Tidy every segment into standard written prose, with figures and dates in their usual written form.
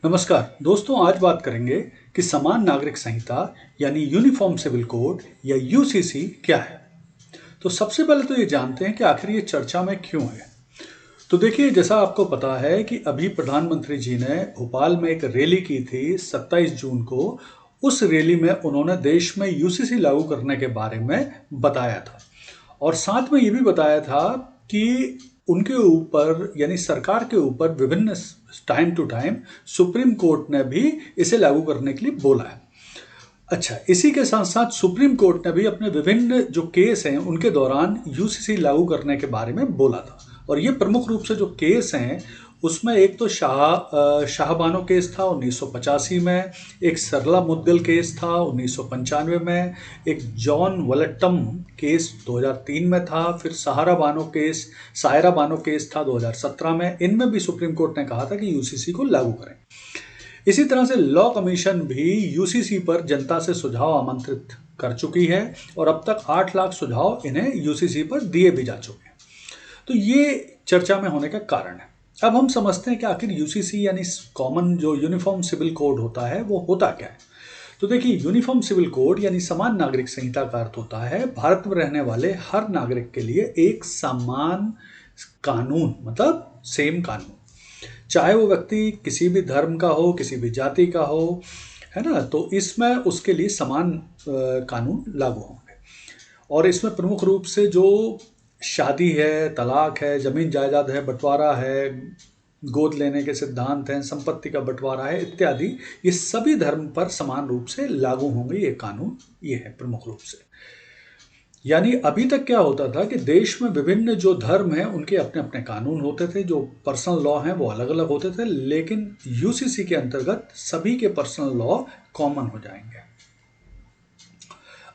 नमस्कार दोस्तों, आज बात करेंगे कि समान नागरिक संहिता यानी यूनिफॉर्म सिविल कोड या यूसीसी क्या है। तो सबसे पहले तो ये जानते हैं कि आखिर ये चर्चा में क्यों है। तो देखिए, जैसा आपको पता है कि अभी प्रधानमंत्री जी ने भोपाल में एक रैली की थी 27 जून को। उस रैली में उन्होंने देश में यूसीसी लागू करने के बारे में बताया था और साथ में ये भी बताया था कि उनके ऊपर यानी सरकार के ऊपर विभिन्न time to time Supreme Court ने भी इसे लागू करने के लिए बोला है। अच्छा, इसी के साथ साथ सुप्रीम कोर्ट ने भी अपने विभिन्न जो केस हैं उनके दौरान यूसीसी लागू करने के बारे में बोला था। और ये प्रमुख रूप से जो केस हैं उसमें एक तो शाहबानो केस था 1985 में, एक सरला मुद्गल केस था 1995 में, एक जॉन वलट्टम केस 2003 में था, फिर सायरा बानो केस था 2017 में। इनमें भी सुप्रीम कोर्ट ने कहा था कि यूसीसी को लागू करें। इसी तरह से लॉ कमीशन भी यूसीसी पर जनता से सुझाव आमंत्रित कर चुकी है और अब तक 8 लाख सुझाव इन्हें यूसीसी पर दिए भी जा चुके हैं। तो ये चर्चा में होने का कारण है। अब हम समझते हैं कि आखिर यूसीसी यानी कॉमन जो यूनिफॉर्म सिविल कोड होता है वो होता क्या है। तो देखिए, यूनिफॉर्म सिविल कोड यानी समान नागरिक संहिता का अर्थ होता है भारत में रहने वाले हर नागरिक के लिए एक समान कानून, मतलब सेम कानून, चाहे वो व्यक्ति किसी भी धर्म का हो, किसी भी जाति का हो, है ना। तो इसमें उसके लिए समान कानून लागू होंगे। और इसमें प्रमुख रूप से जो शादी है, तलाक है, जमीन जायदाद है, बंटवारा है, गोद लेने के सिद्धांत हैं, संपत्ति का बंटवारा है इत्यादि, ये सभी धर्म पर समान रूप से लागू होंगे ये कानून। ये है प्रमुख रूप से। यानी अभी तक क्या होता था कि देश में विभिन्न जो धर्म हैं उनके अपने अपने कानून होते थे, जो पर्सनल लॉ हैं वो अलग अलग होते थे, लेकिन यूसीसी के अंतर्गत सभी के पर्सनल लॉ कॉमन हो जाएंगे।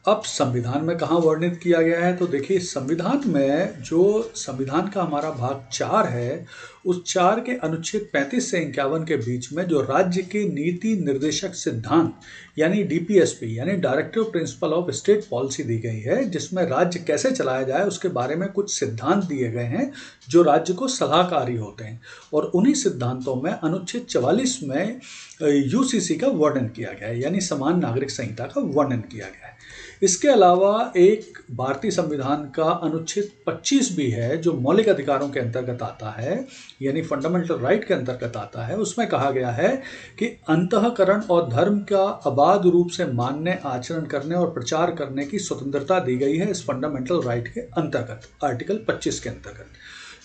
अब संविधान में कहाँ वर्णित किया गया है, तो देखिए, संविधान में जो संविधान का हमारा भाग 4 है, उस 4 के अनुच्छेद 35 से 51 के बीच में जो राज्य के नीति निर्देशक सिद्धांत यानी डीपीएसपी यानी directive principle of state policy दी गई है, जिसमें राज्य कैसे चलाया जाए उसके बारे में कुछ सिद्धांत दिए गए हैं जो राज्य को सलाहकारी होते हैं। और उन्हीं सिद्धांतों में अनुच्छेद 44 में यूसीसी का वर्णन किया गया है, यानी समान नागरिक संहिता का वर्णन किया गया है। इसके अलावा एक भारतीय संविधान का अनुच्छेद 25 भी है जो मौलिक अधिकारों के अंतर्गत आता है, यानी फंडामेंटल राइट के अंतर्गत आता है। उसमें कहा गया है कि अंतःकरण और धर्म का अबाध रूप से मानने, आचरण करने और प्रचार करने की स्वतंत्रता दी गई है इस फंडामेंटल राइट के अंतर्गत, आर्टिकल 25 के अंतर्गत।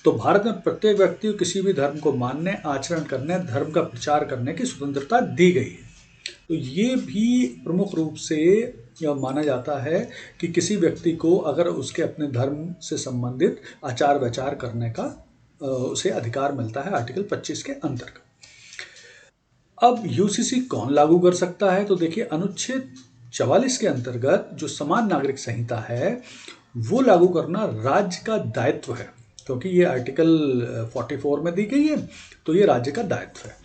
तो भारत में प्रत्येक व्यक्ति को किसी भी धर्म को मानने, आचरण करने, धर्म का प्रचार करने की स्वतंत्रता दी गई है। तो ये भी प्रमुख रूप से माना जाता है कि किसी व्यक्ति को अगर उसके अपने धर्म से संबंधित आचार विचार करने का उसे अधिकार मिलता है आर्टिकल 25 के अंतर्गत। अब यूसीसी कौन लागू कर सकता है, तो देखिए, अनुच्छेद 44 के अंतर्गत जो समान नागरिक संहिता है वो लागू करना राज्य का दायित्व है, क्योंकि ये आर्टिकल 44 में दी गई है, तो ये राज्य का दायित्व है।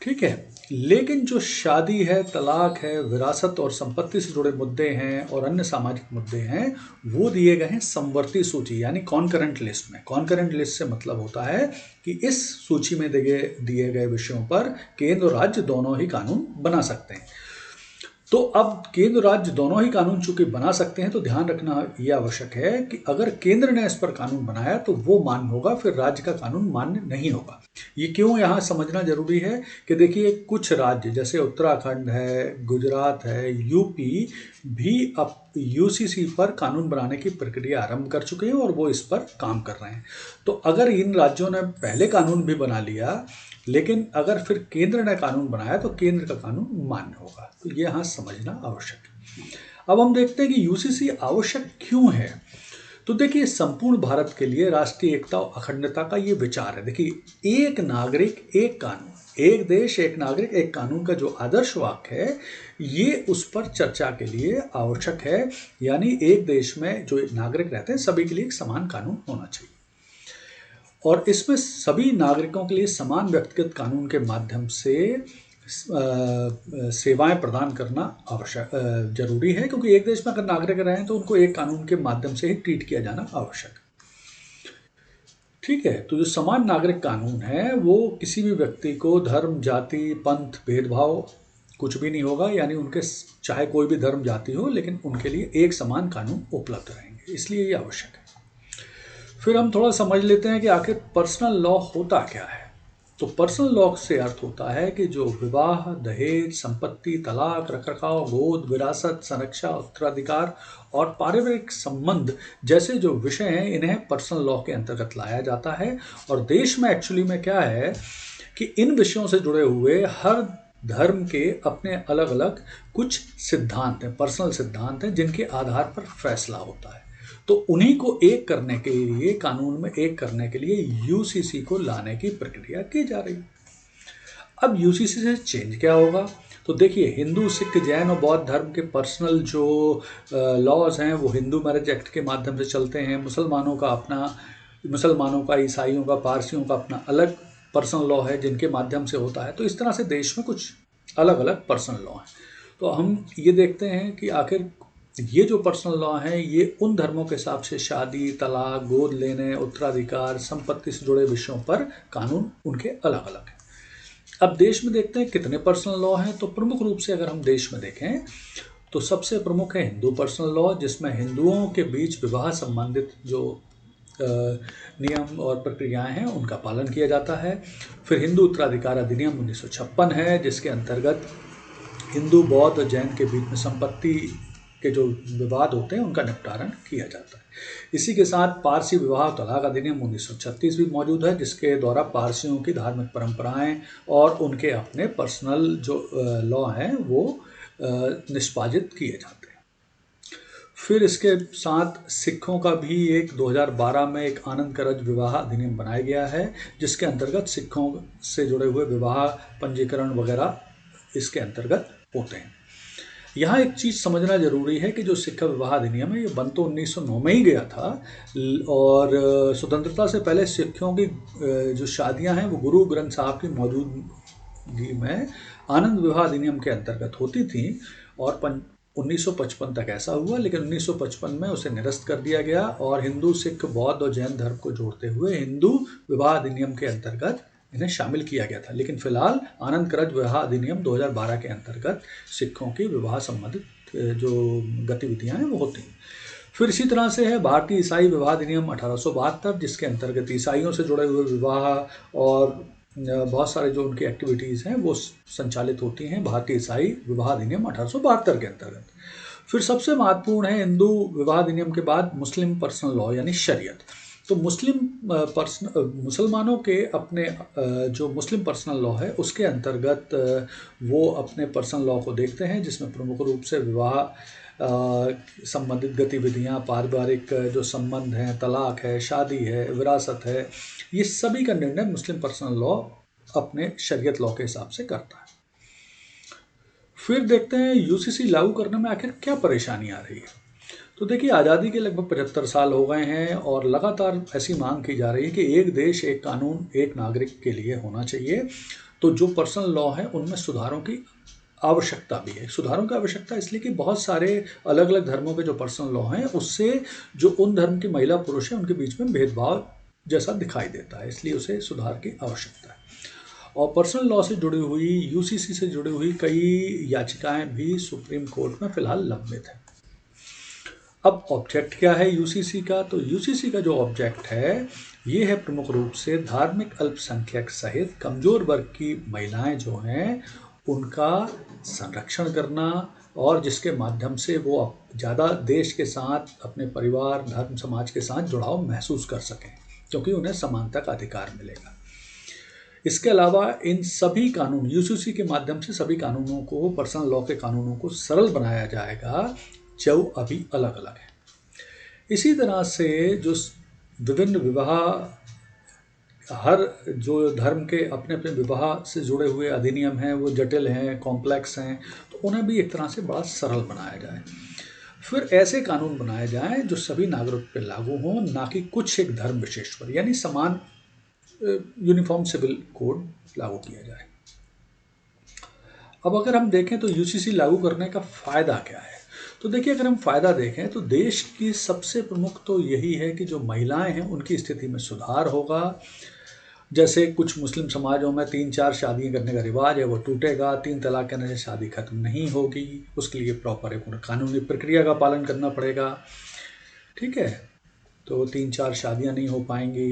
ठीक है, लेकिन जो शादी है, तलाक है, विरासत और संपत्ति से जुड़े मुद्दे हैं और अन्य सामाजिक मुद्दे हैं, वो दिए गए हैं समवर्ती सूची यानी कॉन्करेंट लिस्ट में। कॉन्करेंट लिस्ट से मतलब होता है कि इस सूची में दिए गए विषयों पर केंद्र और राज्य दोनों ही कानून बना सकते हैं। तो अब केंद्र राज्य दोनों ही कानून चूंकि बना सकते हैं, तो ध्यान रखना यह आवश्यक है कि अगर केंद्र ने इस पर कानून बनाया तो वो मान्य होगा, फिर राज्य का कानून मान्य नहीं होगा। ये क्यों यहाँ समझना जरूरी है कि देखिए, कुछ राज्य जैसे उत्तराखंड है, गुजरात है, यूपी भी अब यूसीसी पर कानून बनाने की प्रक्रिया आरंभ कर चुके हैं और वो इस पर काम कर रहे हैं। तो अगर इन राज्यों ने पहले कानून भी बना लिया, लेकिन अगर फिर केंद्र ने कानून बनाया तो केंद्र का कानून मान्य होगा। तो ये यहाँ समझना आवश्यक है। अब हम देखते हैं कि यूसीसी आवश्यक क्यों है। तो देखिए, संपूर्ण भारत के लिए राष्ट्रीय एकता और अखंडता का ये विचार है। देखिए, एक नागरिक एक कानून, एक देश एक नागरिक एक कानून का जो आदर्श वाक्य है, ये उस पर चर्चा के लिए आवश्यक है। यानी एक देश में जो नागरिक रहते हैं सभी के लिए एक समान कानून होना चाहिए और इसमें सभी नागरिकों के लिए समान व्यक्तिगत कानून के माध्यम से सेवाएं प्रदान करना आवश्यक जरूरी है, क्योंकि एक देश में अगर नागरिक रहें तो उनको एक कानून के माध्यम से ही ट्रीट किया जाना आवश्यक। ठीक है, तो जो समान नागरिक कानून है वो किसी भी व्यक्ति को धर्म, जाति, पंथ, भेदभाव कुछ भी नहीं होगा, यानी उनके चाहे कोई भी धर्म, जाति हो, लेकिन उनके लिए एक समान कानून उपलब्ध रहेंगे, इसलिए ये आवश्यक है। फिर हम थोड़ा समझ लेते हैं कि आखिर पर्सनल लॉ होता क्या है। तो पर्सनल लॉ से अर्थ होता है कि जो विवाह, दहेज, संपत्ति, तलाक, रखरखाव, गोद, विरासत, संरक्षा, उत्तराधिकार और पारिवारिक संबंध जैसे जो विषय हैं, इन्हें पर्सनल लॉ के अंतर्गत लाया जाता है। और देश में एक्चुअली में क्या है कि इन विषयों से जुड़े हुए हर धर्म के अपने अलग अलग कुछ सिद्धांत हैं, पर्सनल सिद्धांत हैं, जिनके आधार पर फैसला होता है। तो उन्हीं को एक करने के लिए, कानून में एक करने के लिए यूसीसी को लाने की प्रक्रिया की जा रही है। अब यूसीसी से चेंज क्या होगा? तो देखिए, हिंदू, सिख, जैन और बौद्ध धर्म के पर्सनल जो लॉज हैं वो हिंदू मैरिज एक्ट के माध्यम से चलते हैं। मुसलमानों का, ईसाइयों का, पारसियों का अपना अलग पर्सनल लॉ है जिनके माध्यम से होता है। तो इस तरह से देश में कुछ अलग अलग पर्सनल लॉ हैं। तो हम ये देखते हैं कि आखिर ये जो पर्सनल लॉ हैं ये उन धर्मों के हिसाब से शादी, तलाक, गोद लेने, उत्तराधिकार, संपत्ति से जुड़े विषयों पर कानून उनके अलग अलग हैं। अब देश में देखते हैं कितने पर्सनल लॉ हैं। तो प्रमुख रूप से अगर हम देश में देखें तो सबसे प्रमुख है हिंदू पर्सनल लॉ, जिसमें हिंदुओं के बीच विवाह संबंधित जो नियम और प्रक्रियाएं हैं उनका पालन किया जाता है। फिर हिंदू उत्तराधिकार अधिनियम 1956 है, जिसके अंतर्गत हिंदू, बौद्ध और जैन के बीच में संपत्ति के जो विवाद होते हैं उनका निपटारण किया जाता है। इसी के साथ पारसी विवाह तलाक अधिनियम 1936 भी मौजूद है, जिसके द्वारा पारसियों की धार्मिक परंपराएं और उनके अपने पर्सनल जो लॉ हैं वो निष्पादित किए जाते हैं। फिर इसके साथ सिखों का भी एक 2012 में एक आनंद कारज विवाह अधिनियम बनाया गया है, जिसके अंतर्गत सिखों से जुड़े हुए विवाह, पंजीकरण वगैरह इसके अंतर्गत होते हैं। यहाँ एक चीज़ समझना जरूरी है कि जो सिख विवाह अधिनियम है ये बन तो 1909 में ही गया था, और स्वतंत्रता से पहले सिखों की जो शादियाँ हैं वो गुरु ग्रंथ साहब की मौजूदगी में आनंद विवाह अधिनियम के अंतर्गत होती थी, और 1955 तक ऐसा हुआ। लेकिन 1955 में उसे निरस्त कर दिया गया और हिंदू, सिख, बौद्ध और जैन धर्म को जोड़ते हुए हिंदू विवाह अधिनियम के अंतर्गत इन्हें शामिल किया गया था। लेकिन फिलहाल आनंद कारज विवाह अधिनियम 2012 के अंतर्गत सिखों की विवाह संबंधित जो गतिविधियां हैं वो होती हैं। फिर इसी तरह से है भारतीय ईसाई विवाह अधिनियम 1872, जिसके अंतर्गत ईसाइयों से जुड़े हुए विवाह और बहुत सारे जो उनकी एक्टिविटीज़ हैं वो संचालित होती हैं पर्सनल ईसाई विवाह अधिनियम 1872 के अंतर्गत। फिर सबसे महत्वपूर्ण है हिंदू विवाह अधिनियम के बाद मुस्लिम पर्सनल लॉ यानी शरीयत। तो मुसलमानों के अपने जो मुस्लिम पर्सनल लॉ है उसके अंतर्गत वो अपने पर्सनल लॉ को देखते हैं, जिसमें प्रमुख रूप से विवाह संबंधित गतिविधियां, पारिवारिक जो संबंध हैं, तलाक है, शादी है, विरासत है, ये सभी का निर्णय मुस्लिम पर्सनल लॉ अपने शरीयत लॉ के हिसाब से करता है। फिर देखते हैं यूसीसी लागू करने में आखिर क्या परेशानी आ रही है। तो देखिए, आज़ादी के लगभग 75 साल हो गए हैं और लगातार ऐसी मांग की जा रही है कि एक देश, एक कानून, एक नागरिक के लिए होना चाहिए। तो जो पर्सनल लॉ है उनमें सुधारों की आवश्यकता भी है। सुधारों की आवश्यकता इसलिए कि बहुत सारे अलग अलग धर्मों के जो पर्सनल लॉ हैं उससे जो उन धर्म की महिला पुरुष हैं उनके बीच में भेदभाव जैसा दिखाई देता है, इसलिए उसे सुधार की आवश्यकता है। और पर्सनल लॉ से जुड़ी हुई, यूसीसी से जुड़ी हुई कई याचिकाएं भी सुप्रीम कोर्ट में फिलहाल लंबित है। अब ऑब्जेक्ट क्या है यूसीसी का? तो यूसीसी का जो ऑब्जेक्ट है ये है प्रमुख रूप से धार्मिक अल्पसंख्यक सहित कमजोर वर्ग की महिलाएं जो हैं उनका संरक्षण करना, और जिसके माध्यम से वो ज़्यादा देश के साथ, अपने परिवार, धर्म, समाज के साथ जुड़ाव महसूस कर सकें, क्योंकि उन्हें समानता का अधिकार मिलेगा। इसके अलावा इन सभी कानून, यूसीसी के माध्यम से सभी कानूनों को, पर्सनल लॉ के कानूनों को सरल बनाया जाएगा जो अभी अलग अलग है। इसी तरह से जो विभिन्न विवाह, हर जो धर्म के अपने अपने विवाह से जुड़े हुए अधिनियम हैं वो जटिल हैं, कॉम्प्लेक्स हैं, तो उन्हें भी एक तरह से बड़ा सरल बनाया जाए। फिर ऐसे कानून बनाए जाएं जो सभी नागरिक पर लागू हों, ना कि कुछ एक धर्म विशेष पर, यानी समान यूनिफॉर्म सिविल कोड लागू किया जाए। अब अगर हम देखें तो यूसीसी लागू करने का फ़ायदा क्या है, तो देखिए, अगर हम फ़ायदा देखें तो देश की सबसे प्रमुख तो यही है कि जो महिलाएं हैं उनकी स्थिति में सुधार होगा। जैसे कुछ मुस्लिम समाजों में 3-4 शादियाँ करने का रिवाज है, वो टूटेगा। 3 तलाक कहने से शादी खत्म नहीं होगी, उसके लिए प्रॉपर एक कानूनी प्रक्रिया का पालन करना पड़ेगा। ठीक है, तो 3-4 शादियाँ नहीं हो पाएंगी।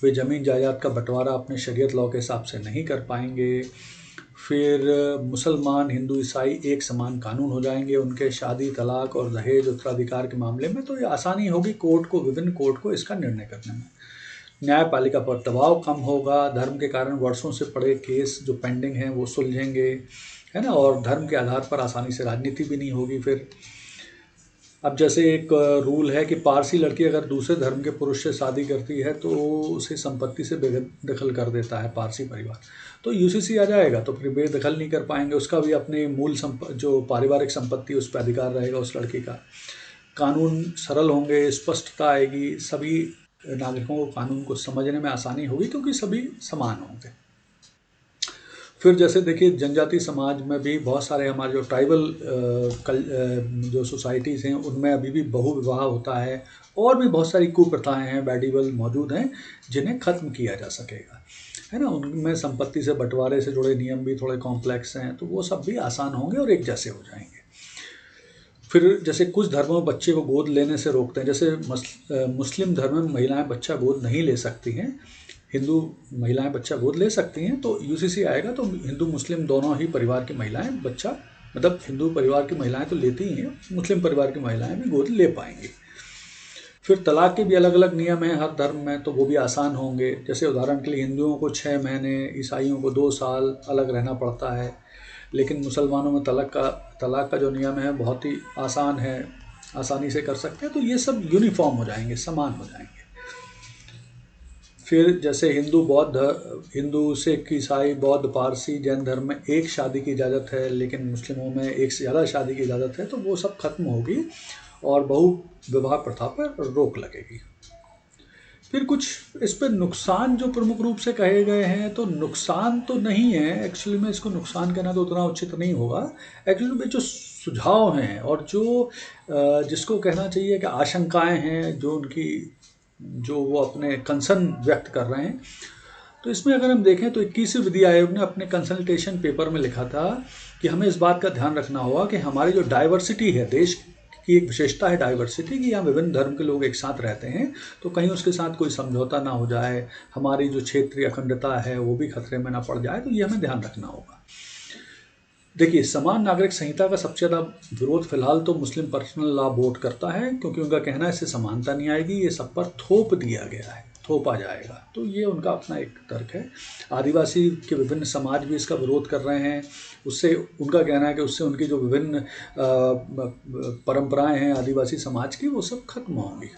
वे ज़मीन जायदाद का बंटवारा अपने शरीयत लॉ के हिसाब से नहीं कर पाएंगे। फिर मुसलमान, हिंदू, ईसाई एक समान कानून हो जाएंगे उनके शादी, तलाक और दहेज उत्तराधिकार के मामले में। तो ये आसानी होगी विभिन्न कोर्ट को इसका निर्णय करने में। न्यायपालिका पर दबाव कम होगा। धर्म के कारण वर्षों से पड़े केस जो पेंडिंग हैं वो सुलझेंगे, है ना। और धर्म के आधार पर आसानी से राजनीति भी नहीं होगी फिर। अब जैसे एक रूल है कि पारसी लड़की अगर दूसरे धर्म के पुरुष से शादी करती है तो उसे संपत्ति से बेदखल कर देता है पारसी परिवार। तो यूसीसी आ जाएगा तो फिर बेदखल नहीं कर पाएंगे, उसका भी अपने मूल जो पारिवारिक संपत्ति उस पर अधिकार रहेगा उस लड़की का। कानून सरल होंगे, स्पष्टता आएगी, सभी नागरिकों को कानून को समझने में आसानी होगी क्योंकि सभी समान होंगे। फिर जैसे देखिए, जनजाति समाज में भी बहुत सारे हमारे जो ट्राइबल जो सोसाइटीज़ हैं उनमें अभी भी बहुविवाह होता है, और भी बहुत सारी कुप्रथाएं हैं, बैडिवल मौजूद हैं जिन्हें ख़त्म किया जा सकेगा, है ना। उनमें संपत्ति से बंटवारे से जुड़े नियम भी थोड़े कॉम्प्लेक्स हैं, तो वो सब भी आसान होंगे और एक जैसे हो जाएंगे। फिर जैसे कुछ धर्मों में बच्चे को गोद लेने से रोकते हैं, जैसे मुस्लिम धर्म में महिलाएं बच्चा गोद नहीं ले सकती हैं, हिंदू महिलाएं बच्चा गोद ले सकती हैं। तो यूसीसी आएगा तो हिंदू मुस्लिम दोनों ही परिवार की महिलाएं बच्चा, मतलब हिंदू परिवार की महिलाएं तो लेती ही हैं, मुस्लिम परिवार की महिलाएं भी गोद ले पाएंगी। फिर तलाक के भी अलग अलग नियम हैं हर धर्म में, तो वो भी आसान होंगे। जैसे उदाहरण के लिए हिंदुओं को 6 महीने, ईसाइयों को 2 साल अलग रहना पड़ता है, लेकिन मुसलमानों में तलाक का जो नियम है बहुत ही आसान है, आसानी से कर सकते हैं। तो ये सब यूनिफॉर्म हो जाएंगे, समान हो जाएंगे। फिर जैसे हिंदू, सिख, ईसाई, बौद्ध, पारसी, जैन धर्म में एक शादी की इजाज़त है, लेकिन मुस्लिमों में एक से ज़्यादा शादी की इजाज़त है, तो वो सब खत्म होगी और बहु विवाह प्रथा पर रोक लगेगी। फिर कुछ इस पर नुकसान जो प्रमुख रूप से कहे गए हैं, तो नुकसान तो नहीं है, एक्चुअली में इसको नुकसान कहना तो उतना उचित नहीं होगा। एक्चुअली में जो सुझाव हैं और जो जिसको कहना चाहिए कि आशंकाएं हैं, जो वो अपने कंसर्न व्यक्त कर रहे हैं, तो इसमें अगर हम देखें तो 21वें विधि आयोग ने अपने कंसल्टेशन पेपर में लिखा था कि हमें इस बात का ध्यान रखना होगा कि हमारी जो डाइवर्सिटी है, देश की एक विशेषता है डाइवर्सिटी की, यहाँ विभिन्न धर्म के लोग एक साथ रहते हैं, तो कहीं उसके साथ कोई समझौता ना हो जाए, हमारी जो क्षेत्रीय अखंडता है वो भी खतरे में ना पड़ जाए, तो ये हमें ध्यान रखना होगा। देखिए, समान नागरिक संहिता का सबसे ज़्यादा विरोध फिलहाल तो मुस्लिम पर्सनल लॉ बोर्ड करता है, क्योंकि उनका कहना है इससे समानता नहीं आएगी, ये सब पर थोप दिया गया है, थोपा जाएगा। तो ये उनका अपना एक तर्क है। आदिवासी के विभिन्न समाज भी इसका विरोध कर रहे हैं, उससे उनका कहना है कि उससे उनकी जो विभिन्न परंपराएं हैं आदिवासी समाज की, वो सब खत्म होंगी।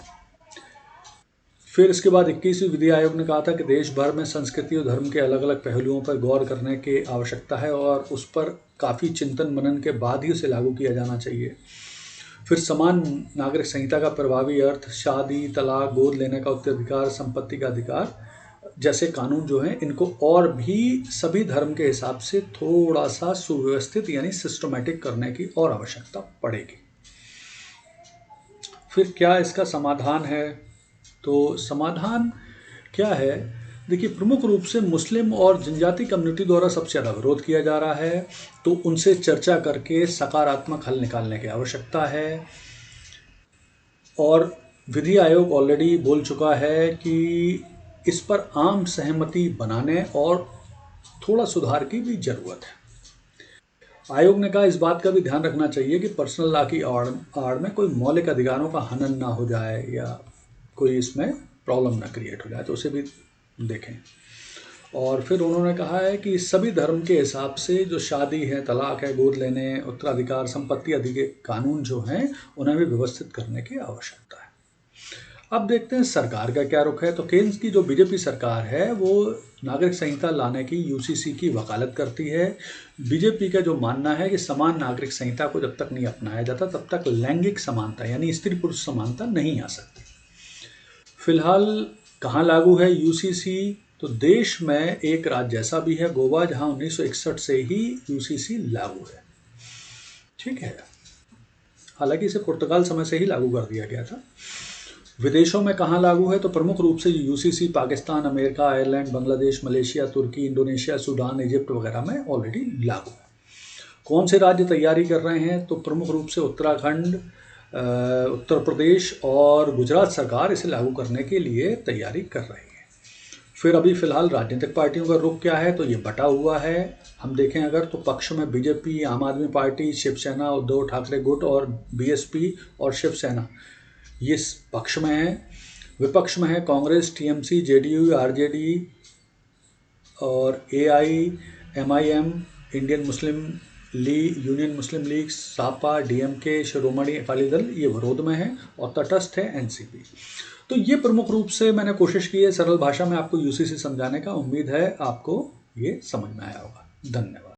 फिर इसके बाद 21वें विधि आयोग ने कहा था कि देश भर में संस्कृति और धर्म के अलग अलग पहलुओं पर गौर करने की आवश्यकता है और उस पर काफ़ी चिंतन मनन के बाद ही उसे लागू किया जाना चाहिए। फिर समान नागरिक संहिता का प्रभावी अर्थ शादी, तलाक, गोद लेने का उत्तराधिकार, संपत्ति का अधिकार जैसे कानून जो हैं, इनको और भी सभी धर्म के हिसाब से थोड़ा सा सुव्यवस्थित यानी सिस्टमैटिक करने की और आवश्यकता पड़ेगी। फिर क्या इसका समाधान है? तो समाधान क्या है? देखिए, प्रमुख रूप से मुस्लिम और जनजाति कम्युनिटी द्वारा सबसे ज़्यादा विरोध किया जा रहा है, तो उनसे चर्चा करके सकारात्मक हल निकालने की आवश्यकता है। और विधि आयोग ऑलरेडी बोल चुका है कि इस पर आम सहमति बनाने और थोड़ा सुधार की भी ज़रूरत है। आयोग ने कहा इस बात का भी ध्यान रखना चाहिए कि पर्सनल लॉ की आड़ में कोई मौलिक अधिकारों का हनन ना हो जाए या कोई इसमें प्रॉब्लम ना क्रिएट हो जाए, तो उसे भी देखें। और फिर उन्होंने कहा है कि सभी धर्म के हिसाब से जो शादी है, तलाक है, गोद लेने, उत्तराधिकार, संपत्ति आदि के कानून जो हैं उन्हें भी व्यवस्थित करने की आवश्यकता है। अब देखते हैं सरकार का क्या रुख है। तो केंद्र की जो बीजेपी सरकार है वो नागरिक संहिता लाने की यूसीसी की वकालत करती है। बीजेपी का जो मानना है कि समान नागरिक संहिता को जब तक नहीं अपनाया जाता तब तक लैंगिक समानता यानी स्त्री पुरुष समानता नहीं आ सकती। फिलहाल कहाँ लागू है यूसीसी? तो देश में एक राज्य ऐसा भी है, गोवा, जहाँ 1961 से ही यूसीसी लागू है। ठीक है। हालांकि इसे पुर्तगाल समय से ही लागू कर दिया गया था। विदेशों में कहाँ लागू है, तो प्रमुख रूप से UCC Pakistan, America, Ireland, Bangladesh, Malaysia, Turkey, Indonesia, Sudan, Egypt वगैरह में ऑलरेडी लागू है। कौन से राज्य तैयारी कर रहे हैं, तो प्रमुख रूप से उत्तराखंड, उत्तर प्रदेश और गुजरात सरकार इसे लागू करने के लिए तैयारी कर रही है। फिर अभी फिलहाल राजनीतिक पार्टियों का रुख क्या है, तो ये बटा हुआ है। हम देखें अगर तो पक्ष में बीजेपी, आम आदमी पार्टी, शिवसेना, उद्धव ठाकरे गुट और बीएसपी और शिवसेना ये पक्ष में है। विपक्ष में है कांग्रेस, टीएमसी, जेडीयू, आरजेडी और AIMIM, Indian Muslim League, union Muslim League, Sapa, DMK, Shiromani Akali Dal ये विरोध में है और तटस्थ है एनसीपी। तो ये प्रमुख रूप से मैंने कोशिश की है सरल भाषा में आपको यूसीसी समझाने का। उम्मीद है आपको ये समझ में आया होगा। धन्यवाद।